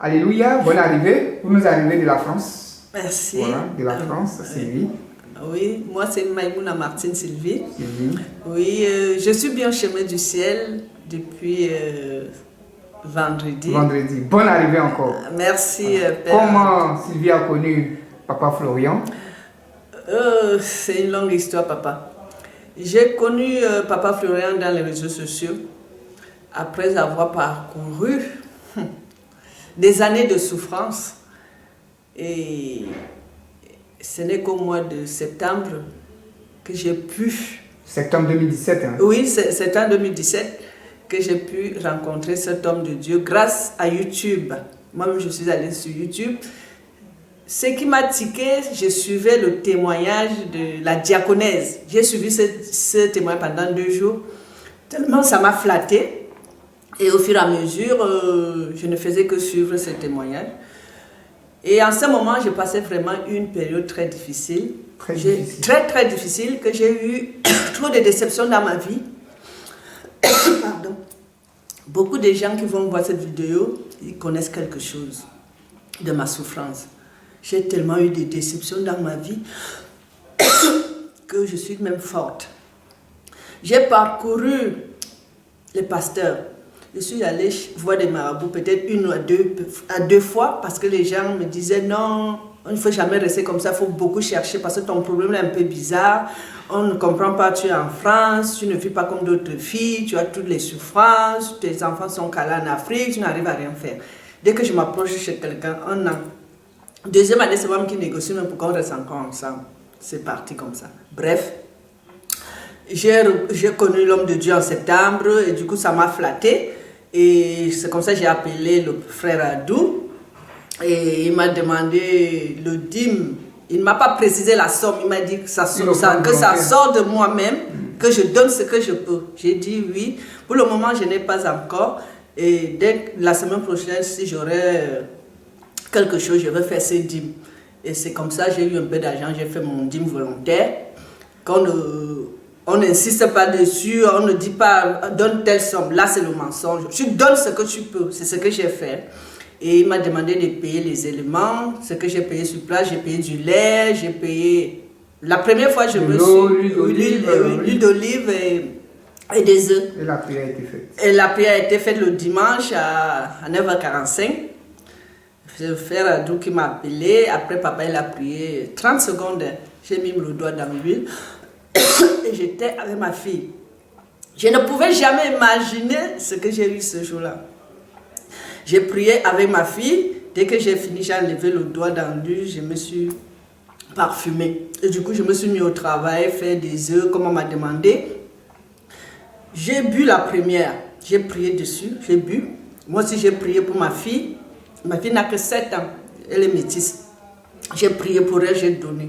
Alléluia, bonne arrivée. Vous nous arrivez de la France. Merci. Voilà, de la France, Sylvie. Oui, moi c'est Maïmouna Martine Sylvie. Sylvie. Oui, je suis bien au chemin du ciel depuis vendredi. Vendredi. Bonne arrivée encore. Merci, Père. Comment Sylvie a connu Papa Florian? C'est une longue histoire, papa. J'ai connu Papa Florian dans les réseaux sociaux après avoir parcouru des années de souffrance. Et ce n'est qu'au mois de septembre que j'ai pu... Septembre 2017, hein? Oui, septembre 2017 que j'ai pu rencontrer cet homme de Dieu grâce à YouTube. Moi-même, je suis allée sur YouTube. Ce qui m'a tiqué, je suivais le témoignage de la diaconèse. J'ai suivi ce témoignage pendant 2 jours. Tellement ça m'a flatté. Et au fur et à mesure, je ne faisais que suivre ce témoignage. Et en ce moment, je passais vraiment une période très difficile. Très difficile, que j'ai eu trop de déceptions dans ma vie. Pardon. Beaucoup de gens qui vont voir cette vidéo, ils connaissent quelque chose de ma souffrance. J'ai tellement eu des déceptions dans ma vie que je suis même forte. J'ai parcouru les pasteurs. Je suis allée voir des marabouts peut-être 1 ou 2 fois parce que les gens me disaient non, il ne faut jamais rester comme ça, il faut beaucoup chercher parce que ton problème est un peu bizarre. On ne comprend pas, tu es en France, tu ne vis pas comme d'autres filles, tu as toutes les souffrances, tes enfants sont calés en Afrique, tu n'arrives à rien faire. Dès que je m'approche chez quelqu'un, 1 an. 2e année, c'est moi qui négocie même pour qu'on reste encore ensemble. C'est parti comme ça. Bref, j'ai connu l'homme de Dieu en septembre et du coup ça m'a flatté. Et c'est comme ça que j'ai appelé le frère Adou. Et il m'a demandé le dîme. Il ne m'a pas précisé la somme. Il m'a dit que ça sort de moi-même, que je donne ce que je peux. J'ai dit oui. Pour le moment, je n'ai pas encore. Et dès la semaine prochaine, si j'aurai quelque chose, je vais faire ces dîmes. Et c'est comme ça que j'ai eu un peu d'argent. J'ai fait mon dîme volontaire. On n'insiste pas dessus, on ne dit pas donne telle somme. Là, c'est le mensonge. Tu donnes ce que tu peux. C'est ce que j'ai fait. Et il m'a demandé de payer les éléments. Ce que j'ai payé sur place, j'ai payé du lait, j'ai payé... La première fois, je me suis... L'huile d'olive et des œufs. Et la prière a été faite. Et la prière a été faite le dimanche à 9h45. C'est le frère Adou qui m'a appelé. Après, papa, il a prié 30 secondes. J'ai mis le doigt dans l'huile. Et j'étais avec ma fille. Je ne pouvais jamais imaginer ce que j'ai eu ce jour-là. J'ai prié avec ma fille. Dès que j'ai fini, j'ai enlevé le doigt dans l'huile, je me suis parfumée. Et du coup, je me suis mis au travail, faire des œufs comme on m'a demandé. J'ai bu la première. J'ai prié dessus, j'ai bu. Moi aussi, j'ai prié pour ma fille. Ma fille n'a que 7 ans. Elle est métisse. J'ai prié pour elle, j'ai donné.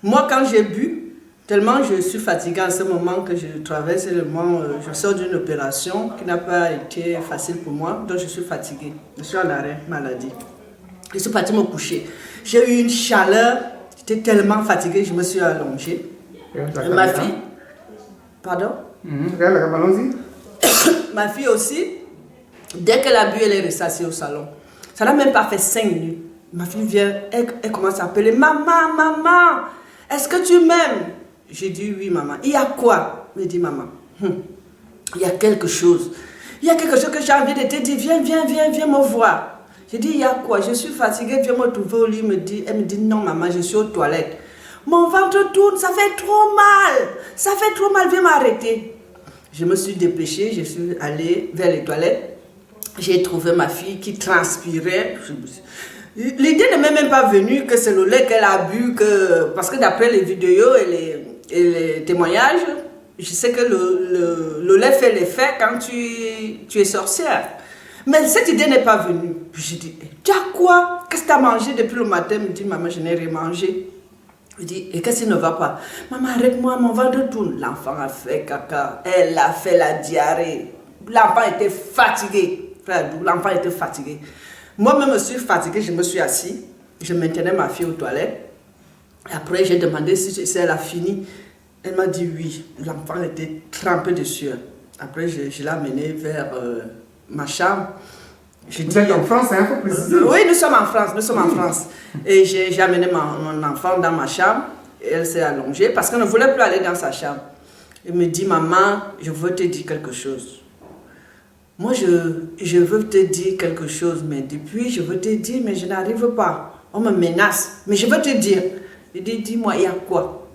Moi, quand j'ai bu, tellement je suis fatiguée en ce moment que je traverse le moment, je sors d'une opération qui n'a pas été facile pour moi, donc je suis fatiguée. Je suis en arrêt maladie. Je suis partie me coucher. J'ai eu une chaleur, j'étais tellement fatiguée, je me suis allongée. Et ma fille, pardon? Allons-y. Ma fille aussi, dès qu'elle a bu, elle est restée assise au salon. Ça n'a même pas fait 5 minutes. Ma fille vient, elle commence à appeler maman, maman, est-ce que tu m'aimes? J'ai dit oui, maman. Il y a quoi? Elle me dit maman. Il y a quelque chose. Il y a quelque chose que j'ai envie de te dire. Viens me voir. J'ai dit il y a quoi? Je suis fatiguée, viens me trouver au lit. Elle me dit non, maman, je suis aux toilettes. Mon ventre tourne, ça fait trop mal. Ça fait trop mal, viens m'arrêter. Je me suis dépêchée, je suis allée vers les toilettes. J'ai trouvé ma fille qui transpirait. L'idée ne m'est même pas venue que c'est le lait qu'elle a bu, parce que d'après les vidéos et les témoignages, je sais que le lait fait l'effet quand tu es sorcière. Mais cette idée n'est pas venue. Puis j'ai dit, tu as quoi? Qu'est-ce que tu as mangé depuis le matin? Elle me dit, maman, je n'ai rien mangé. Je dis, et qu'est-ce qui ne va pas? Maman, arrête-moi, mon ventre tourne. L'enfant a fait caca, elle a fait la diarrhée. L'enfant était fatigué. Frère, l'enfant était fatigué. Moi-même, je suis fatiguée, je me suis assise. Je maintenais ma fille aux toilettes. Après, j'ai demandé si elle a fini. Elle m'a dit oui. L'enfant était trempé de sueur. Après, je l'ai amenée vers ma chambre. Vous êtes en France, il faut préciser. Oui, nous sommes en France. Et j'ai amené mon enfant dans ma chambre. Et elle s'est allongée parce qu'elle ne voulait plus aller dans sa chambre. Elle me dit, maman, je veux te dire quelque chose. Moi, je veux te dire quelque chose, mais depuis, je veux te dire, mais je n'arrive pas. On me menace, mais je veux te dire. Je dis, dis-moi, il y a quoi?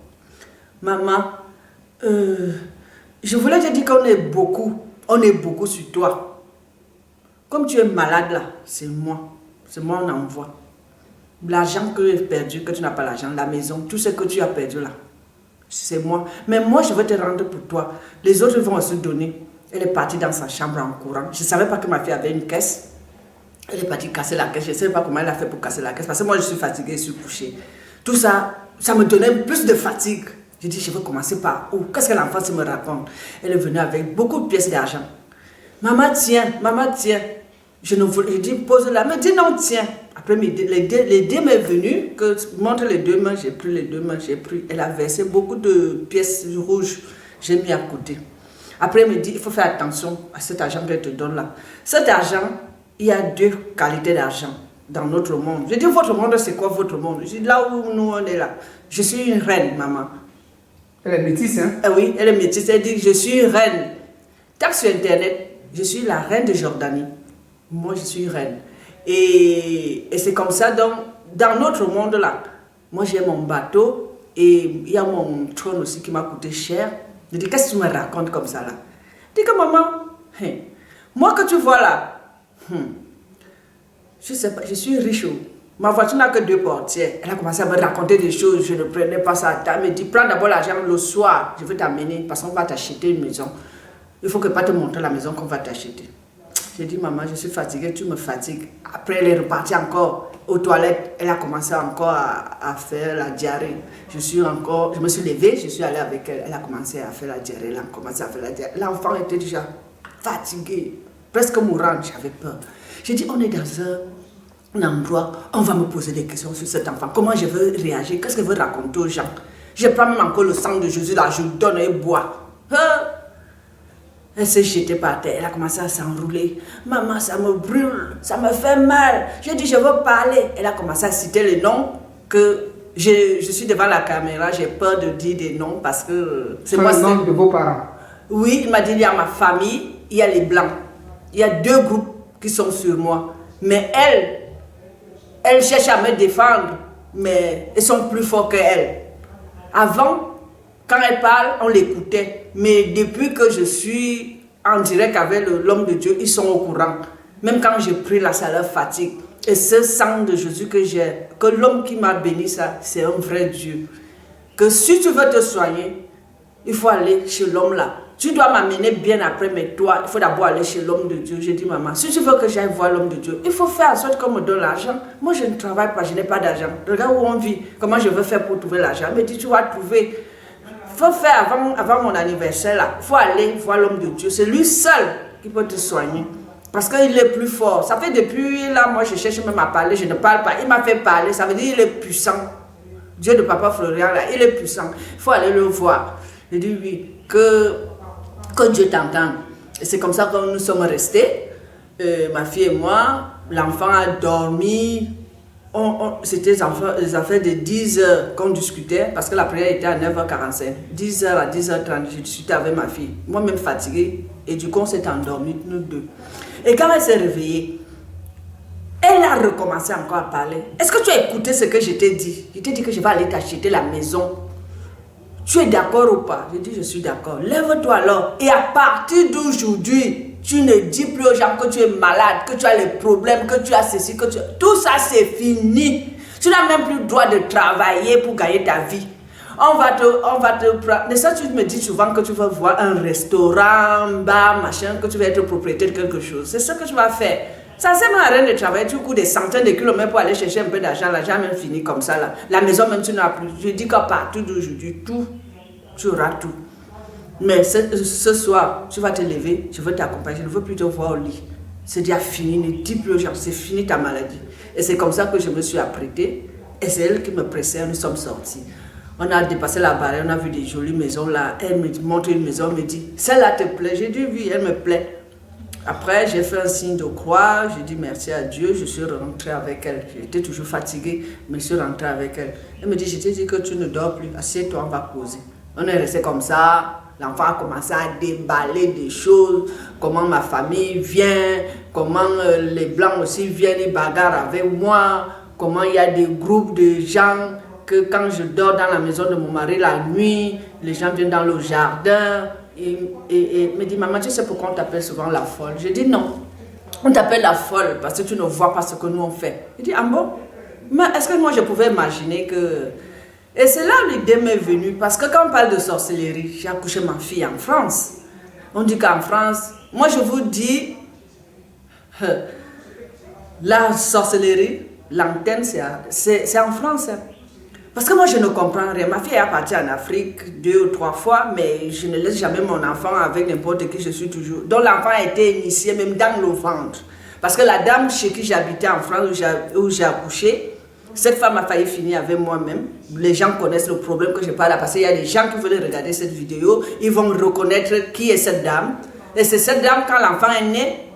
Maman, je voulais te dire qu'on est beaucoup. On est beaucoup sur toi. Comme tu es malade là, c'est moi. C'est moi on envoie. L'argent que tu as perdu, que tu n'as pas l'argent, la maison, tout ce que tu as perdu là, c'est moi. Mais moi, je veux te rendre pour toi. Les autres vont se donner. Elle est partie dans sa chambre en courant. Je ne savais pas que ma fille avait une caisse. Elle est partie casser la caisse. Je ne sais pas comment elle a fait pour casser la caisse. Parce que moi, je suis fatiguée, je suis couchée. Tout ça, ça me donnait plus de fatigue. Je dis, je vais commencer par où? Qu'est-ce que l'enfant me raconte? Elle est venue avec beaucoup de pièces d'argent. Maman, tiens. Je dis, pose-la. Elle me dit, non, tiens. Après, les deux m'est venu, que montre les deux mains, j'ai pris les deux mains, j'ai pris. Elle a versé beaucoup de pièces rouges. J'ai mis à côté. Après, elle me dit, il faut faire attention à cet argent qu'elle te donne là. Cet argent, il y a deux qualités d'argent dans notre monde. Je dis, votre monde, c'est quoi votre monde? Je dis, là où nous, on est là. Je suis une reine, maman. Elle est métisse, hein? Oui, elle est métisse. Elle dit, je suis une reine. Tape sur Internet, je suis la reine de Jordanie. Moi, je suis une reine. Et c'est comme ça, dans notre monde là. Moi, j'ai mon bateau et il y a mon trône aussi qui m'a coûté cher. Je dis, qu'est-ce que tu me racontes comme ça là? Je dis que maman, moi que tu vois là, je sais pas, je suis riche. Ma voiture n'a que 2 portières. Elle a commencé à me raconter des choses, je ne prenais pas ça. Elle me dit, prends d'abord l'argent le soir, je vais t'amener parce qu'on va t'acheter une maison. Il faut que pas te montrer la maison qu'on va t'acheter. J'ai dit, maman, je suis fatiguée, tu me fatigues. Après, elle est repartie encore aux toilettes. Elle a commencé encore à faire la diarrhée. Je me suis levée, je suis allée avec elle. Elle a commencé à faire la diarrhée. Elle a commencé à faire la diarrhée. L'enfant était déjà fatigué, presque mourant. J'avais peur. J'ai dit, on est dans un endroit, on va me poser des questions sur cet enfant. Comment je veux réagir? Qu'est-ce que je veux raconter aux gens? Je prends même encore le sang de Jésus, là, je donne et bois. Elle s'est jetée par terre, elle a commencé à s'enrouler. Maman, ça me brûle, ça me fait mal. J'ai dit, je veux parler. Elle a commencé à citer les noms que je suis devant la caméra, j'ai peur de dire des noms parce que c'est moi. Le nom de vos parents? Oui, il m'a dit, il y a ma famille, il y a les blancs. Il y a 2 groupes qui sont sur moi. Mais elle cherche à me défendre, mais ils sont plus forts qu'elle. Avant, quand elle parle, on l'écoutait. Mais depuis que je suis en direct avec l'homme de Dieu, ils sont au courant. Même quand j'ai pris là, ça leur fatigue. Et ce sang de Jésus que j'ai, que l'homme qui m'a béni, ça, c'est un vrai Dieu. Que si tu veux te soigner, il faut aller chez l'homme là. Tu dois m'amener bien après, mais toi, il faut d'abord aller chez l'homme de Dieu. J'ai dit, maman, si tu veux que j'aille voir l'homme de Dieu, il faut faire en sorte qu'on me donne l'argent. Moi, je ne travaille pas, je n'ai pas d'argent. Regarde où on vit, comment je veux faire pour trouver l'argent. Elle me dit, tu vas trouver. Il faut faire avant mon anniversaire là. Il faut aller voir l'homme de Dieu. C'est lui seul qui peut te soigner. Parce qu'il est plus fort. Ça fait depuis là, moi, je cherche même à parler, je ne parle pas. Il m'a fait parler, ça veut dire qu'il est puissant. Dieu de Papa Florian là, il est puissant. Il faut aller le voir. Je dis oui, que Dieu t'entende. Et c'est comme ça que nous sommes restés. Ma fille et moi, l'enfant a dormi. C'était les affaires de 10 heures qu'on discutait, parce que la prière était à 9h45. 10h à 10h30, je discutais avec ma fille. Moi-même fatiguée. Et du coup, on s'est endormis, nous deux. Et quand elle s'est réveillée, elle a recommencé encore à parler. Est-ce que tu as écouté ce que je t'ai dit? Je t'ai dit que je vais aller t'acheter la maison. Tu es d'accord ou pas? Je dis, je suis d'accord. Lève-toi alors. Et à partir d'aujourd'hui, tu ne dis plus aux gens que tu es malade, que tu as les problèmes, que tu as ceci, que tu... Tout ça, c'est fini. Tu n'as même plus le droit de travailler pour gagner ta vie. On va te prendre. Ça, tu me dis souvent que tu vas voir un restaurant, un bar, machin, que tu vas être propriétaire de quelque chose. C'est ce que tu vas faire. Ça ne sert à rien de travailler. Tu cours des centaines de kilomètres pour aller chercher un peu d'argent. L'argent même fini comme ça. Là. La maison, même tu n'as plus. Je dis qu'à partir d'aujourd'hui, tout, tu auras tout. Mais ce soir, tu vas te lever, je veux t'accompagner, je ne veux plus te voir au lit. C'est déjà fini, ne dis plus aux gens, c'est fini ta maladie. Et c'est comme ça que je me suis apprêtée. Et c'est elle qui me pressait, nous sommes sortis. On a dépassé la barrière, on a vu des jolies maisons là. Elle me montre une maison, elle me dit, celle-là te plaît? J'ai dit oui, elle me plaît. Après, j'ai fait un signe de croix, j'ai dit merci à Dieu, je suis rentrée avec elle. J'étais toujours fatiguée, mais je suis rentrée avec elle. Elle me dit, je t'ai dit que tu ne dors plus, assieds-toi, on va causer. On est resté comme ça, l'enfant a commencé à déballer des choses, comment ma famille vient, comment les Blancs aussi viennent, ils bagarrent avec moi, comment il y a des groupes de gens que quand je dors dans la maison de mon mari la nuit, les gens viennent dans le jardin et me disent, maman, tu sais pourquoi on t'appelle souvent la folle? Je dis non, on t'appelle la folle parce que tu ne vois pas ce que nous on fait. Il dit, ah bon? Mais est-ce que moi je pouvais imaginer que... Et c'est là où l'idée m'est venue, parce que quand on parle de sorcellerie, j'ai accouché ma fille en France. On dit qu'en France, moi je vous dis, la sorcellerie, l'antenne, c'est en France. Parce que moi je ne comprends rien. Ma fille est partie en Afrique 2 ou 3 fois, mais je ne laisse jamais mon enfant avec n'importe qui, je suis toujours. Donc l'enfant a été initié même dans le ventre. Parce que la dame chez qui j'habitais en France, où j'ai accouché, cette femme a failli finir avec moi-même. Les gens connaissent le problème que je parle là, parce qu'il y a des gens qui veulent regarder cette vidéo, ils vont reconnaître qui est cette dame. Et c'est cette dame, quand l'enfant est né,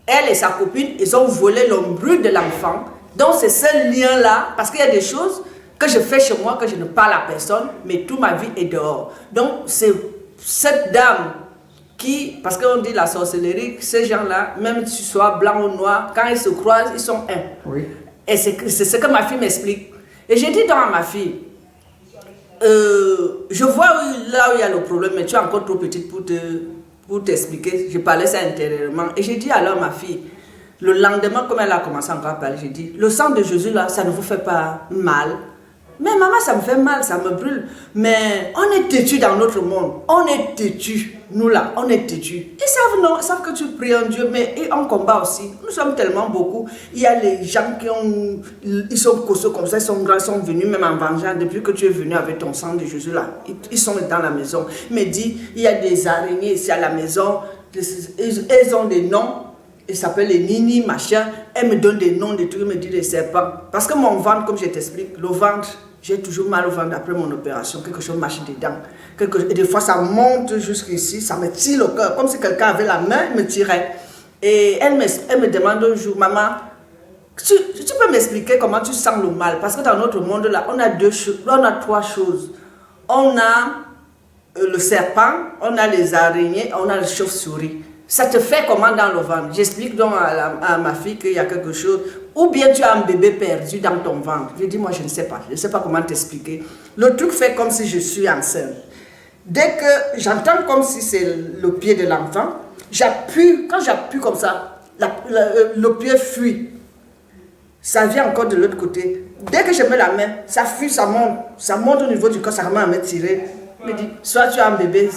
elle et sa copine, ils ont volé l'ombrure de l'enfant. Donc c'est ce lien-là, parce qu'il y a des choses que je fais chez moi, que je ne parle à personne, mais toute ma vie est dehors. Donc c'est cette dame qui, parce qu'on dit la sorcellerie, ces gens-là, même si tu sois blanc ou noir, quand ils se croisent, ils sont un. Oui. Et c'est ce que ma fille m'explique. Et j'ai dit donc à ma fille, je vois là où il y a le problème, mais tu es encore trop petite pour t'expliquer. Je parlais ça intérieurement. Et j'ai dit alors ma fille, le lendemain, comme elle a commencé encore à parler, j'ai dit, le sang de Jésus là, ça ne vous fait pas mal? Mais maman, ça me fait mal, ça me brûle. Mais on est têtu dans notre monde. On est têtu. Nous là, on est têtu. Ils savent non, ils savent que tu pries en Dieu, mais on combat aussi. Nous sommes tellement beaucoup. Il y a les gens ils sont costauds comme ça, ils sont grands, ils sont venus même en vengeance. Depuis que tu es venu avec ton sang de Jésus là, ils sont dans la maison. Il me dit, il y a des araignées ici à la maison. Elles ont des noms. Ils s'appellent les nini, machin. Elle me donne des noms, des trucs, elle me dit des serpents. Parce que mon ventre, comme je t'explique, le ventre, j'ai toujours mal au ventre après mon opération. Quelque chose marche dedans. Et des fois, ça monte jusqu'ici, ça me tire le cœur. Comme si quelqu'un avait la main, il me tirait. Et elle me demande un jour, maman, tu peux m'expliquer comment tu sens le mal? Parce que dans notre monde, là, on a 3 choses. On a le serpent, on a les araignées, on a les chauves-souris. Ça te fait comment dans le ventre? J'explique donc à ma fille qu'il y a quelque chose. Ou bien tu as un bébé perdu dans ton ventre. Je dis, moi je ne sais pas. Je ne sais pas comment t'expliquer. Le truc fait comme si je suis enceinte. Dès que j'entends comme si c'est le pied de l'enfant, j'appuie. Quand j'appuie comme ça, le pied fuit. Ça vient encore de l'autre côté. Dès que je mets la main, ça fuit, ça monte. Ça monte au niveau du corps, ça commence à me tirer. Me dit, soit tu as un bébé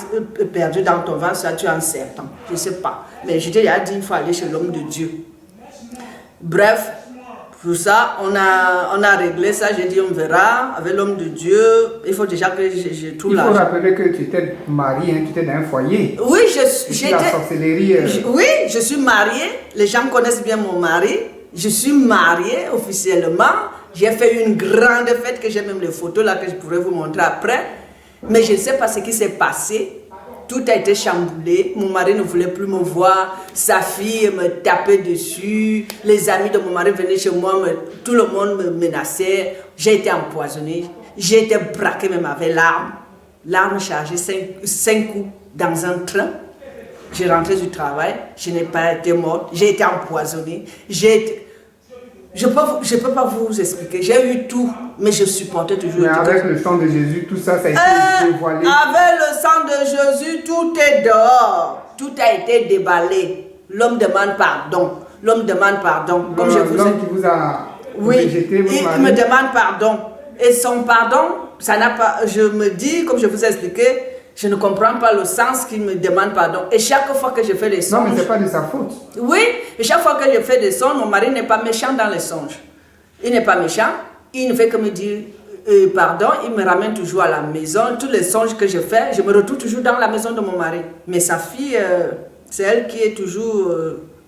perdu dans ton ventre, soit tu as un serpent. Je ne sais pas. Mais je t'ai déjà dit, il faut aller chez l'homme de Dieu. Bref, pour ça, on a réglé ça. J'ai dit, on verra avec l'homme de Dieu. Il faut déjà que je trouve l'argent. Il faut rappeler que tu étais mariée, hein, tu étais dans un foyer. Oui, j'étais... La sorcellerie... Oui, je suis mariée. Les gens connaissent bien mon mari. Je suis mariée officiellement. J'ai fait une grande fête que j'ai même les photos là que je pourrais vous montrer après. Mais je ne sais pas ce qui s'est passé. Tout a été chamboulé. Mon mari ne voulait plus me voir. Sa fille me tapait dessus. Les amis de mon mari venaient chez moi. Tout le monde me menaçait. J'ai été empoisonnée. J'ai été braquée même avec l'arme. L'arme chargée 5 coups dans un train. J'ai rentré du travail. Je n'ai pas été morte. J'ai été empoisonnée. Je ne peux pas vous expliquer. J'ai eu tout, mais je supportais toujours. Mais avec le sang de Jésus, tout ça, ça a été dévoilé. Avec le sang de Jésus, tout est dehors. Tout a été déballé. L'homme demande pardon. L'homme demande pardon. Comme je vous ai... L'homme qui vous a rejeté, il me demande pardon. Et son pardon, ça n'a pas... Je me dis, comme je vous ai expliqué, je ne comprends pas le sens qu'il me demande pardon. Et chaque fois que je fais des songes... Non, mais ce n'est pas de sa faute. Oui, et chaque fois que je fais des songes, mon mari n'est pas méchant dans les songes. Il n'est pas méchant. Il ne fait que me dire pardon. Il me ramène toujours à la maison. Tous les songes que je fais, je me retrouve toujours dans la maison de mon mari. Mais sa fille, c'est elle qui est toujours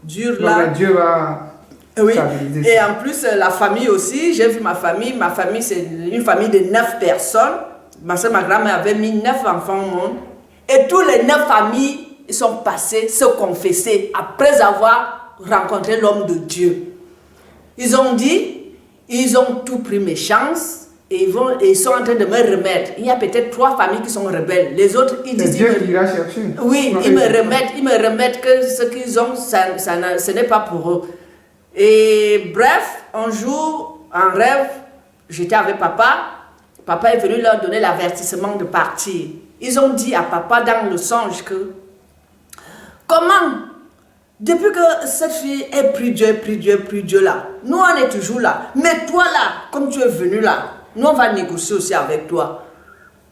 dure là. Non, Dieu va... Oui, et en plus, la famille aussi. J'ai vu ma famille. Ma famille, c'est une famille de 9 personnes. Ma soeur, ma grand-mère avait mis 9 enfants au monde. Et tous les 9 familles ils sont passés se confesser après avoir rencontré l'homme de Dieu. Ils ont dit, ils ont tout pris mes chances et ils sont en train de me remettre. Il y a peut-être 3 familles qui sont rebelles. Les autres, ils disent... C'est Dieu qui ira chercher. Oui, ils me remettent que ce qu'ils ont, ce n'est pas pour eux. Et bref, un jour, en rêve, j'étais avec papa. Papa est venu leur donner l'avertissement de partir. Ils ont dit à papa dans le songe que... Comment, depuis que cette fille est pris Dieu là, nous on est toujours là. Mais toi là, comme tu es venu là, nous on va négocier aussi avec toi.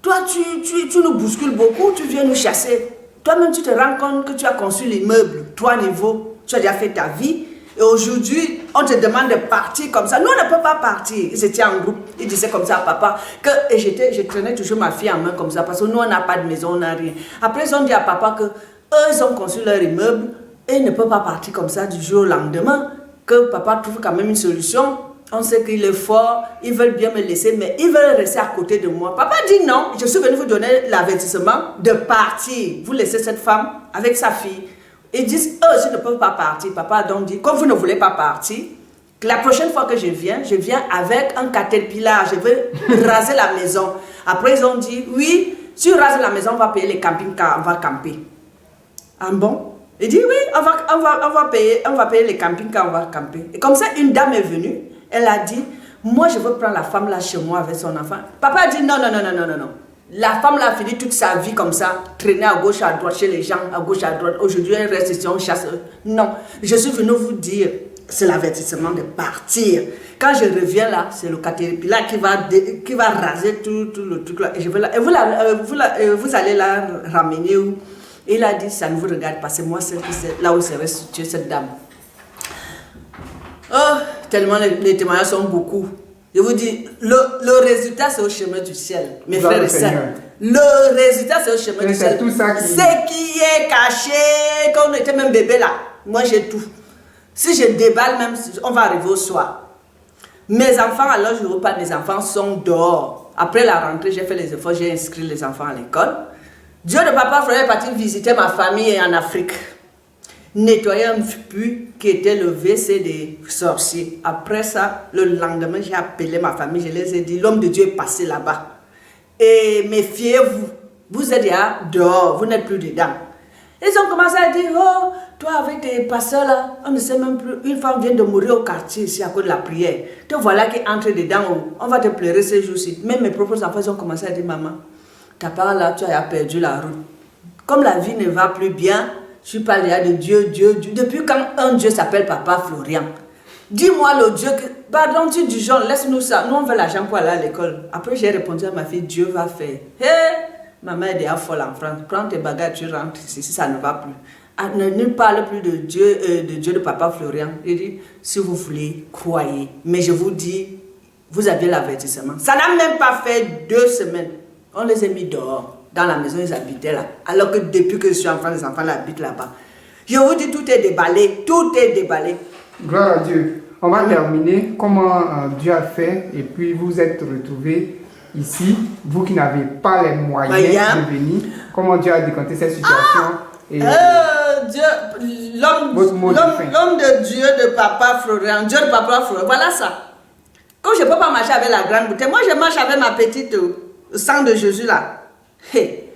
Toi tu nous bouscules beaucoup, tu viens nous chasser. Toi-même tu te rends compte que tu as conçu l'immeuble, 3 niveaux, tu as déjà fait ta vie. Et aujourd'hui, on te demande de partir comme ça. Nous, on ne peut pas partir. Ils étaient en groupe. Ils disaient comme ça à papa. Et je tenais toujours ma fille en main comme ça. Parce que nous, on n'a pas de maison, on n'a rien. Après, ils ont dit à papa que eux, ils ont conçu leur immeuble. Et ils ne peuvent pas partir comme ça du jour au lendemain. Que papa trouve quand même une solution. On sait qu'il est fort. Ils veulent bien me laisser, mais ils veulent rester à côté de moi. Papa dit non. Je suis venu vous donner l'avertissement de partir. Vous laissez cette femme avec sa fille. Ils disent, eux aussi ne peuvent pas partir. Papa a donc dit, comme vous ne voulez pas partir, la prochaine fois que je viens avec un caterpillar, je veux raser la maison. Après, ils ont dit, oui, si on rase la maison, on va payer les camping-cars, on va camper. Ah bon? Il dit, oui, on va payer les camping-cars, on va camper. Et comme ça, une dame est venue, elle a dit, moi, je veux prendre la femme là chez moi avec son enfant. Papa a dit, non. La femme là a fini toute sa vie comme ça, traîner à gauche, à droite, chez les gens, à gauche, à droite. Aujourd'hui, elle reste ici, on chasse. Non, je suis venu vous dire, c'est l'avertissement de partir. Quand je reviens là, c'est le caterpillar qui va raser tout le truc là. Et je vais là, et vous allez la ramener où? Et il a dit, ça ne vous regarde pas, c'est moi là où serait située cette dame. Oh, tellement les témoignages sont beaucoup. Je vous dis, le résultat, c'est au chemin du ciel. Mes frères et sœurs. Le résultat, c'est au chemin du ciel. Ce qui est caché, quand on était même bébé là, moi j'ai tout. Si je déballe même, on va arriver au soir. Mes enfants, alors je repas, mes enfants sont dehors. Après la rentrée, j'ai fait les efforts, j'ai inscrit les enfants à l'école. Dieu de papa frère est parti visiter ma famille en Afrique. Nettoyer un puits qui était le WC des sorciers. Après ça, le lendemain, j'ai appelé ma famille, je les ai dit, l'homme de Dieu est passé là-bas. Et méfiez-vous, vous êtes déjà dehors, vous n'êtes plus dedans. Ils ont commencé à dire, oh, toi avec tes pasteurs là, on ne sait même plus, une femme vient de mourir au quartier ici à cause de la prière. Te voilà qui entre dedans, on va te pleurer ces jours-ci. Même mes propres enfants ont commencé à dire, maman, ta part là, tu as perdu la route. Comme la vie ne va plus bien, je parle de Dieu. Depuis quand un Dieu s'appelle Papa Florian? Dis-moi le Dieu que... Pardon, tu dis genre, laisse-nous ça. Nous, on veut l'argent pour aller à l'école. Après, j'ai répondu à ma fille, Dieu va faire. Hé, maman est déjà folle en France. Prends tes bagages, tu rentres ici, si ça ne va plus. Ah, ne parle plus de Dieu de Papa Florian. Il dit, si vous voulez, croyez. Mais je vous dis, vous avez l'avertissement. Ça n'a même pas fait 2 semaines. On les a mis dehors. Dans la maison, ils habitaient là. Alors que depuis que je suis enfant, les enfants habitent là-bas. Je vous dis, tout est déballé. Tout est déballé. Gloire à Dieu. On va terminer. Comment Dieu a fait et puis vous êtes retrouvés ici, vous qui n'avez pas les moyens de venir. Comment Dieu a décanté cette situation l'homme de Dieu de Papa Florian. Dieu de Papa Florian. Voilà ça. Comme je ne peux pas marcher avec la grande bouteille, moi je marche avec ma petite sang de Jésus là. Hey,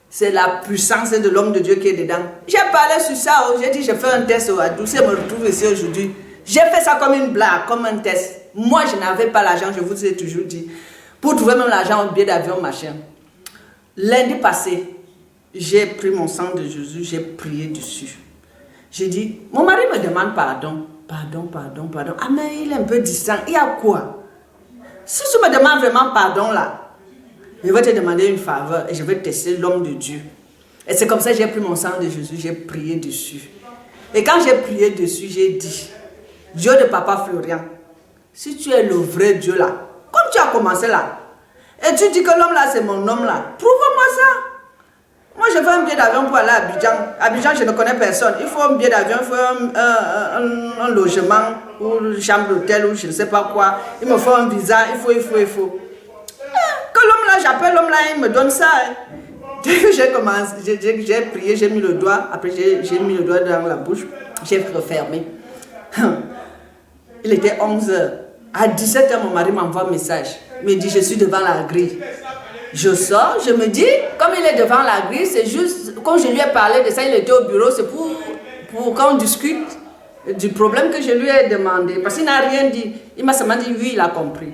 c'est la puissance de l'homme de Dieu qui est dedans. J'ai parlé sur ça, j'ai dit, je fais un test au Adouce, je me retrouve ici aujourd'hui. J'ai fait ça comme une blague, comme un test. Moi, je n'avais pas l'argent, je vous ai toujours dit. Pour trouver même l'argent au billet d'avion, machin. Lundi passé, j'ai pris mon sang de Jésus, j'ai prié dessus. J'ai dit, mon mari me demande pardon. Pardon. Ah, mais il est un peu distant. Il y a quoi? Si tu me demandes vraiment pardon là, je vais te demander une faveur et je vais tester l'homme de Dieu. Et c'est comme ça que j'ai pris mon sang de Jésus, j'ai prié dessus. Et quand j'ai prié dessus, j'ai dit, Dieu de Papa Florian, si tu es le vrai Dieu là, comme tu as commencé là, et tu dis que l'homme là c'est mon homme là, prouve-moi ça. Moi je veux un billet d'avion pour aller à Abidjan. Abidjan je ne connais personne. Il faut un billet d'avion, il faut un logement, ou une chambre d'hôtel, ou je ne sais pas quoi. Il me faut un visa, il faut. Que l'homme là, j'appelle l'homme là, il me donne ça. dès que j'ai commencé, j'ai prié, j'ai mis le doigt, après j'ai mis le doigt dans la bouche, j'ai refermé. Il était 11h. À 17h, mon mari m'envoie un message. Il me dit, je suis devant la grille. Je sors, je me dis, comme il est devant la grille, c'est juste, quand je lui ai parlé de ça, il était au bureau, c'est pour qu'on discute du problème que je lui ai demandé. Parce qu'il n'a rien dit. Il m'a seulement dit, oui, il a compris.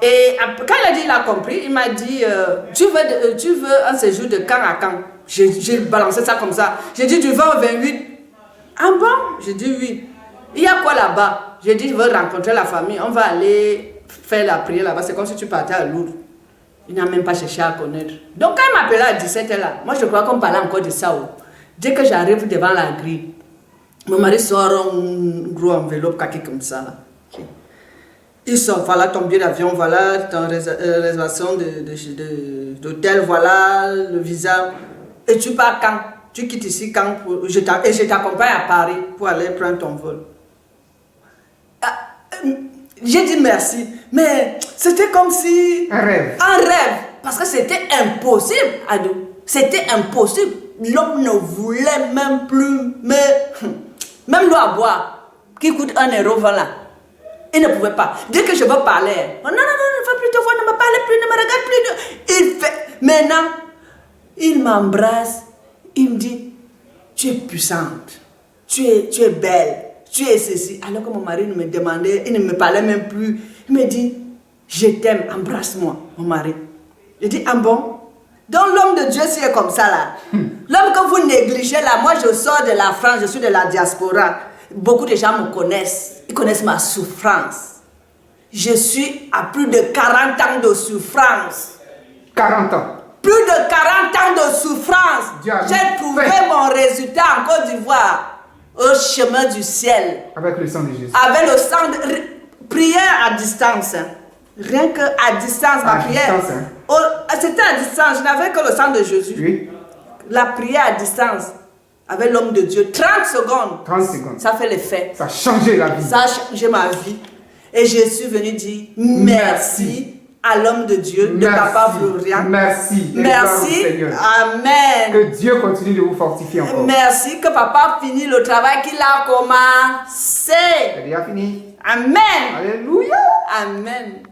Et quand il a dit, il a compris, il m'a dit, tu veux un séjour de quand à quand? J'ai balancé ça comme ça. J'ai dit, du 20 au 28. Ah bon? J'ai dit, oui. Il y a quoi là-bas? J'ai dit, je veux rencontrer la famille. On va aller faire la prière là-bas. C'est comme si tu partais à Lourdes. Il n'a même pas cherché à connaître. Donc quand il m'appelait à 17h là, moi je crois qu'on parlait encore de ça. Dès que j'arrive devant la grille, mon mari sort un gros enveloppe, quelque comme ça. Là. Okay. Il sort, voilà ton billet d'avion, voilà ton réservation d'hôtel, voilà le visa. Et tu pars quand? Tu quittes ici quand? Et je t'accompagne à Paris pour aller prendre ton vol. J'ai dit merci, mais c'était comme si... Un rêve. Un rêve, parce que c'était impossible, Adou. C'était impossible. L'homme ne voulait même plus, mais... Même l'eau à boire, qui coûte 1 euro, voilà. Il ne pouvait pas. Dès que je veux parler, oh, non, ne fais plus te voir, ne me parle plus, ne me regarde plus. Il fait... Maintenant, il m'embrasse, il me dit, tu es puissante, tu es belle. Tu es ceci. Alors que mon mari me demandait, il ne me parlait même plus. Il me dit, je t'aime, embrasse-moi, mon mari. Je dis, ah bon? Donc l'homme de Dieu, c'est comme ça là. L'homme que vous négligez là, moi je sors de la France, je suis de la diaspora. Beaucoup de gens me connaissent. Ils connaissent ma souffrance. Je suis à plus de 40 ans de souffrance. 40 ans. Plus de 40 ans de souffrance. J'ai trouvé mon résultat en Côte d'Ivoire. Au chemin du ciel. Avec le sang de Jésus. Avec le sang de... Prière à distance. Rien que à distance, ma prière. C'était à distance. Je n'avais que le sang de Jésus. Oui. La prière à distance. Avec l'homme de Dieu. 30 secondes. 30 secondes. Ça fait l'effet. Ça a changé la vie. Ça a changé ma vie. Et je suis venue dire merci à l'homme de Dieu, de Papa Florian. Merci. Merci. Amen. Que Dieu continue de vous fortifier encore. Merci que Papa finisse le travail qu'il a commencé. C'est déjà fini. Amen. Alléluia. Amen.